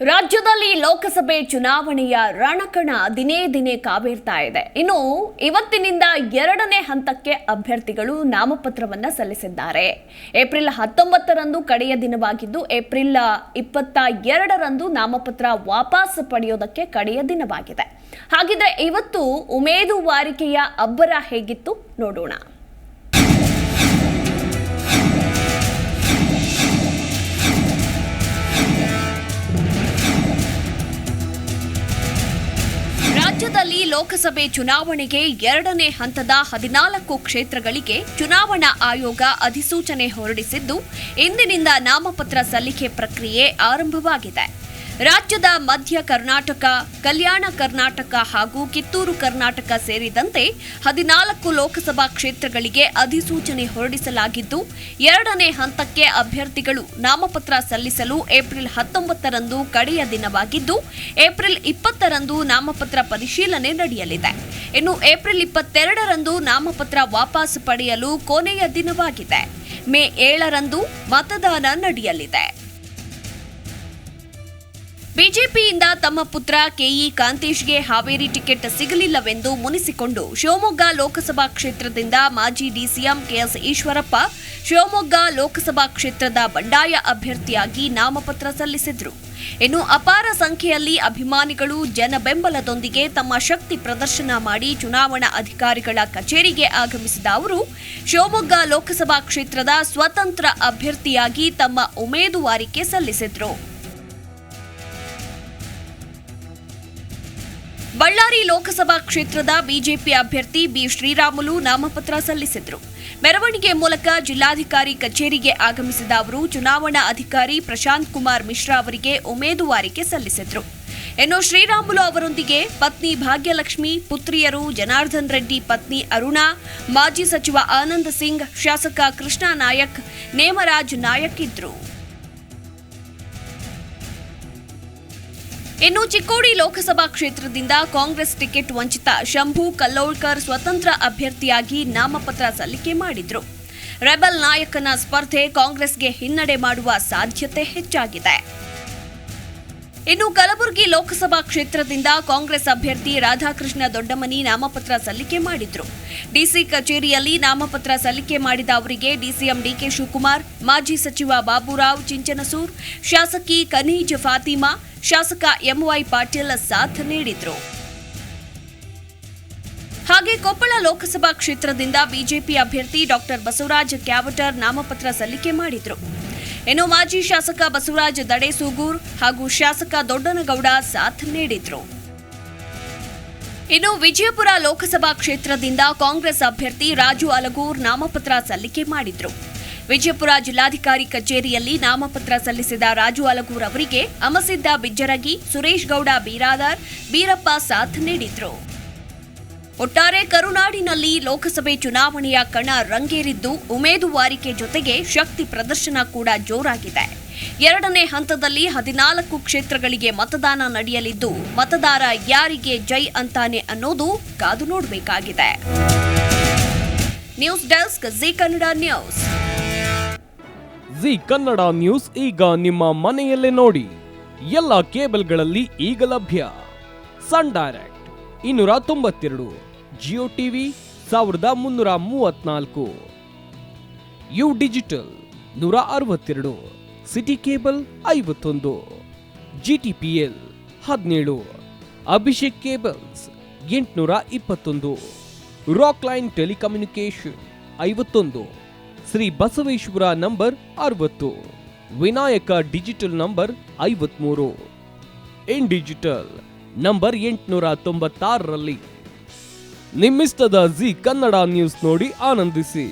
ರಾಜ್ಯದಲ್ಲಿ ಲೋಕಸಭೆ ಚುನಾವಣೆಯ ರಣಕಣ ದಿನೇ ದಿನೇ ಕಾವೇರ್ತಾ ಇದೆ. ಇನ್ನು ಇವತ್ತಿನಿಂದ ಎರಡನೇ ಹಂತಕ್ಕೆ ಅಭ್ಯರ್ಥಿಗಳು ನಾಮಪತ್ರವನ್ನ ಸಲ್ಲಿಸಿದ್ದಾರೆ. ಏಪ್ರಿಲ್ 19ರಂದು ಕಡೆಯ ದಿನವಾಗಿದ್ದು ಏಪ್ರಿಲ್ 22ರಂದು ನಾಮಪತ್ರ ವಾಪಸ್ ಪಡೆಯೋದಕ್ಕೆ ಕಡೆಯ ದಿನವಾಗಿದೆ. ಹಾಗಿದ್ರೆ ಇವತ್ತು ಉಮೇದುವಾರಿಕೆಯ ಅಬ್ಬರ ಹೇಗಿತ್ತು ನೋಡೋಣ. ರಾಜ್ಯದಲ್ಲಿ ಲೋಕಸಭೆ ಚುನಾವಣೆಗೆ ಎರಡನೇ ಹಂತದ 14 ಕ್ಷೇತ್ರಗಳಿಗೆ ಚುನಾವಣಾ ಆಯೋಗ ಅಧಿಸೂಚನೆ ಹೊರಡಿಸಿದ್ದು, ಇಂದಿನಿಂದ ನಾಮಪತ್ರ ಸಲ್ಲಿಕೆ ಪ್ರಕ್ರಿಯೆ ಆರಂಭವಾಗಿದೆ. ರಾಜ್ಯದ ಮಧ್ಯ ಕರ್ನಾಟಕ, ಕಲ್ಯಾಣ ಕರ್ನಾಟಕ ಹಾಗೂ ಕಿತ್ತೂರು ಕರ್ನಾಟಕ ಸೇರಿದಂತೆ 14 ಲೋಕಸಭಾ ಕ್ಷೇತ್ರಗಳಿಗೆ ಅಧಿಸೂಚನೆ ಹೊರಡಿಸಲಾಗಿದ್ದು, ಎರಡನೇ ಹಂತಕ್ಕೆ ಅಭ್ಯರ್ಥಿಗಳು ನಾಮಪತ್ರ ಸಲ್ಲಿಸಲು ಏಪ್ರಿಲ್ 19ರಂದು ಕಡೆಯ ದಿನವಾಗಿದ್ದು, ಏಪ್ರಿಲ್ 20ರಂದು ನಾಮಪತ್ರ ಪರಿಶೀಲನೆ ನಡೆಯಲಿದೆ. ಇನ್ನು ಏಪ್ರಿಲ್ 22ರಂದು ನಾಮಪತ್ರ ವಾಪಸ್ ಪಡೆಯಲು ಕೊನೆಯ ದಿನವಾಗಿದೆ. ಮೇ 7ರಂದು ಮತದಾನ ನಡೆಯಲಿದೆ. ಬಿಜೆಪಿಯಿಂದ ತಮ್ಮ ಪುತ್ರ ಕೆಇ ಕಾಂತೇಶ್ಗೆ ಹಾವೇರಿ ಟಿಕೆಟ್ ಸಿಗಲಿಲ್ಲವೆಂದು ಮುನಿಸಿಕೊಂಡು ಶಿವಮೊಗ್ಗ ಲೋಕಸಭಾ ಕ್ಷೇತ್ರದಿಂದ ಮಾಜಿ ಡಿಸಿಎಂ ಕೆಎಸ್ ಈಶ್ವರಪ್ಪ ಶಿವಮೊಗ್ಗ ಲೋಕಸಭಾ ಕ್ಷೇತ್ರದ ಬಂಡಾಯ ಅಭ್ಯರ್ಥಿಯಾಗಿ ನಾಮಪತ್ರ ಸಲ್ಲಿಸಿದ್ರು. ಇನ್ನು ಅಪಾರ ಸಂಖ್ಯೆಯಲ್ಲಿ ಅಭಿಮಾನಿಗಳು ಜನಬೆಂಬಲದೊಂದಿಗೆ ತಮ್ಮ ಶಕ್ತಿ ಪ್ರದರ್ಶನ ಮಾಡಿ ಚುನಾವಣಾ ಅಧಿಕಾರಿಗಳ ಕಚೇರಿಗೆ ಆಗಮಿಸಿದ ಅವರು ಶಿವಮೊಗ್ಗ ಲೋಕಸಭಾ ಕ್ಷೇತ್ರದ ಸ್ವತಂತ್ರ ಅಭ್ಯರ್ಥಿಯಾಗಿ ತಮ್ಮ ಉಮೇದುವಾರಿಕೆ ಸಲ್ಲಿಸಿದ್ರು. ಬಳ್ಳಾರಿ ಲೋಕಸಭಾ ಕ್ಷೇತ್ರದ ಬಿಜೆಪಿ ಅಭ್ಯರ್ಥಿ ಬಿ ಶ್ರೀರಾಮುಲು ನಾಮಪತ್ರ ಸಲ್ಲಿಸಿದ್ರು. ಮೆರವಣಿಗೆ ಮೂಲಕ ಜಿಲ್ಲಾಧಿಕಾರಿ ಕಚೇರಿಗೆ ಆಗಮಿಸಿದ ಅವರು ಚುನಾವಣಾ ಅಧಿಕಾರಿ ಪ್ರಶಾಂತ್ ಕುಮಾರ್ ಮಿಶ್ರಾ ಅವರಿಗೆ ಉಮೇದುವಾರಿಕೆ ಸಲ್ಲಿಸಿದ್ರು. ಇನ್ನು ಶ್ರೀರಾಮುಲು ಅವರೊಂದಿಗೆ ಪತ್ನಿ ಭಾಗ್ಯಲಕ್ಷ್ಮಿ, ಪುತ್ರಿಯರು ಜನಾರ್ದನ್ ರೆಡ್ಡಿ ಪತ್ನಿ ಅರುಣಾ, ಮಾಜಿ ಸಚಿವ ಆನಂದ್ ಸಿಂಗ್, ಶಾಸಕ ಕೃಷ್ಣ ನಾಯಕ್, ನೇಮರಾಜ್ ನಾಯಕ್ ಇದ್ರು. ಇನ್ನು ಚಿಕ್ಕೋಡಿ ಲೋಕಸಭಾ ಕ್ಷೇತ್ರದಿಂದ ಕಾಂಗ್ರೆಸ್ ಟಿಕೆಟ್ ವಂಚಿತ ಶಂಭು ಕಲ್ಲೋಳ್ಕರ್ ಸ್ವತಂತ್ರ ಅಭ್ಯರ್ಥಿಯಾಗಿ ನಾಮಪತ್ರ ಸಲ್ಲಿಕೆ ಮಾಡಿದ್ರು. ರೆಬಲ್ ನಾಯಕನ ಸ್ಪರ್ಧೆ ಕಾಂಗ್ರೆಸ್ಗೆ ಹಿನ್ನಡೆ ಮಾಡುವ ಸಾಧ್ಯತೆ ಹೆಚ್ಚಾಗಿದೆ. ಇನ್ನು ಕಲಬುರಗಿ ಲೋಕಸಭಾ ಕ್ಷೇತ್ರದಿಂದ ಕಾಂಗ್ರೆಸ್ ಅಭ್ಯರ್ಥಿ ರಾಧಾಕೃಷ್ಣ ದೊಡ್ಡಮನಿ ನಾಮಪತ್ರ ಸಲ್ಲಿಕೆ ಮಾಡಿದ್ರು. ಡಿಸಿ ಕಚೇರಿಯಲ್ಲಿ ನಾಮಪತ್ರ ಸಲ್ಲಿಕೆ ಮಾಡಿದ ಅವರಿಗೆ ಡಿಸಿಎಂ ಡಿಕೆ ಶಿವಕುಮಾರ್, ಮಾಜಿ ಸಚಿವ ಬಾಬುರಾವ್ ಚಿಂಚನಸೂರ್, ಶಾಸಕಿ ಖನೀಜ್ ಫಾತಿಮಾ, ಶಾಸಕ ಎಂವೈ ಪಾಟೀಲ್ ಸಾಥ್ ನೀಡಿದ್ರು. ಹಾಗೆ ಕೊಪ್ಪಳ ಲೋಕಸಭಾ ಕ್ಷೇತ್ರದಿಂದ ಬಿಜೆಪಿ ಅಭ್ಯರ್ಥಿ ಡಾಕ್ಟರ್ ಬಸವರಾಜ ಕ್ಯಾವಟರ್ ನಾಮಪತ್ರ ಸಲ್ಲಿಕೆ ಮಾಡಿದ್ರು. ಇನ್ನು ಮಾಜಿ ಶಾಸಕ ಬಸವರಾಜ ದಡೇಸೂಗೂರ್ ಹಾಗೂ ಶಾಸಕ ದೊಡ್ಡನಗೌಡ ಸಾಥ್ ನೀಡಿದ್ರು. ಇನ್ನು ವಿಜಯಪುರ ಲೋಕಸಭಾ ಕ್ಷೇತ್ರದಿಂದ ಕಾಂಗ್ರೆಸ್ ಅಭ್ಯರ್ಥಿ ರಾಜು ಅಲಗೂರ್ ನಾಮಪತ್ರ ಸಲ್ಲಿಕೆ ಮಾಡಿದ್ರು. ವಿಜಯಪುರ ಜಿಲ್ಲಾಧಿಕಾರಿ ಕಚೇರಿಯಲ್ಲಿ ನಾಮಪತ್ರ ಸಲ್ಲಿಸಿದ ರಾಜು ಅಲಗೂರ್ ಅವರಿಗೆ ಅಮಸಿದ್ದ ಬಿಜ್ಜರಗಿ, ಸುರೇಶ್ ಗೌಡ ಬೀರಾದಾರ್, ಬೀರಪ್ಪ ಸಾಥ್ ನೀಡಿದ್ರು. ಒಟ್ಟಾರೆ ಕರುನಾಡಿನಲ್ಲಿ ಲೋಕಸಭೆ ಚುನಾವಣೆಯ ಕಣ ರಂಗೇರಿದ್ದು, ಉಮೇದುವಾರಿಕೆ ಜೊತೆಗೆ ಶಕ್ತಿ ಪ್ರದರ್ಶನ ಕೂಡ ಜೋರಾಗಿದೆ. ಎರಡನೇ ಹಂತದಲ್ಲಿ 14 ಕ್ಷೇತ್ರಗಳಿಗೆ ಮತದಾನ ನಡೆಯಲಿದ್ದು, ಮತದಾರ ಯಾರಿಗೆ ಜೈ ಅಂತಾನೆ ಅನ್ನೋದು ಕಾದು ನೋಡಬೇಕಾಗಿದೆ. News desk, Zee Kannada news. Zee Kannada news ಈಗ ನಿಮ್ಮ ಮನೆಯಲ್ಲೇ ನೋಡಿ. ಎಲ್ಲ ಕೇಬಲ್ಗಳಲ್ಲಿ ಈಗ ಲಭ್ಯ. Sun Direct 292, Jio TV 1334, U Digital 162, City Cable 51, GTPL 17, Abhishek Cables 821, Rockline Telecommunication 51, Shri Basaveshwara number 60, Vinayaka Digital number 53, In Digital number 896ರಲ್ಲಿ. ನಿಮ್ಮಿಷ್ಟದ ಜಿ ಕನ್ನಡ ನ್ಯೂಸ್ ನೋಡಿ ಆನಂದಿಸಿ.